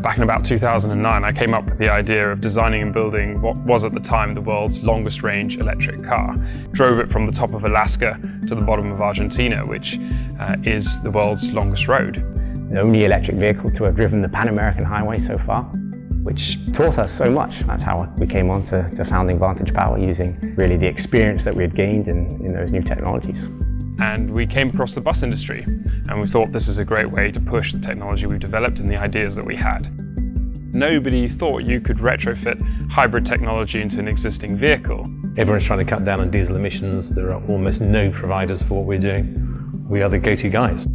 Back in about 2009, I came up with the idea of designing and building what was at the time the world's longest range electric car. Drove it from the top of Alaska to the bottom of Argentina, which is the world's longest road. The only electric vehicle to have driven the Pan-American highway so far, which taught us so much. That's how we came on to founding Vantage Power, using really the experience that we had gained in those new technologies. And we came across the bus industry, and we thought this is a great way to push the technology we've developed and the ideas that we had. Nobody thought you could retrofit hybrid technology into an existing vehicle. Everyone's trying to cut down on diesel emissions. There are almost no providers for what we're doing. We are the go-to guys.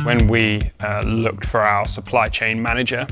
When we looked for our supply chain manager,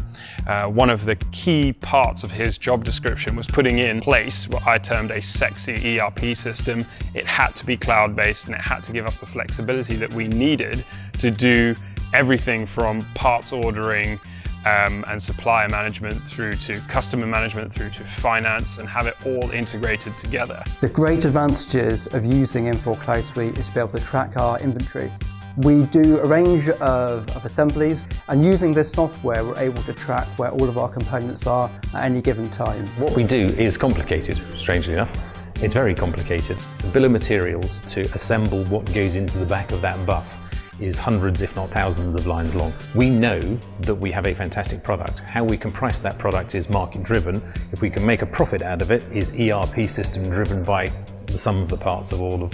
one of the key parts of his job description was putting in place what I termed a sexy ERP system. It had to be cloud-based and it had to give us the flexibility that we needed to do everything from parts ordering and supplier management through to customer management through to finance, and have it all integrated together. The great advantages of using Infor CloudSuite is to be able to track our inventory. We do a range of assemblies, and using this software we're able to track where all of our components are at any given time. What we do is complicated, strangely enough. It's very complicated. The bill of materials to assemble what goes into the back of that bus is hundreds, if not thousands, of lines long. We know that we have a fantastic product. How we can price that product is market driven. If we can make a profit out of it, is ERP system driven by the sum of the parts of all of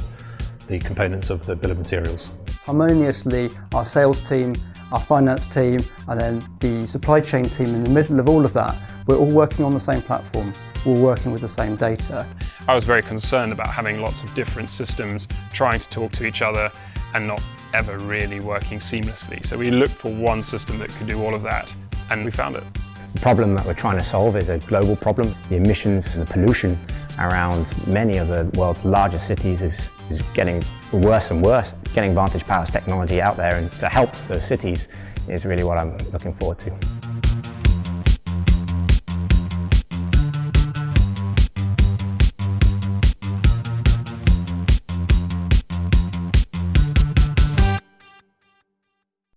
the components of the bill of materials. Harmoniously, our sales team, our finance team, and then the supply chain team in the middle of all of that, we're all working on the same platform. We're working with the same data. I was very concerned about having lots of different systems trying to talk to each other and not ever really working seamlessly. So we looked for one system that could do all of that, and we found it. The problem that we're trying to solve is a global problem. The emissions and the pollution around many of the world's largest cities is getting worse and worse. Getting Vantage Power's technology out there and to help those cities is really what I'm looking forward to.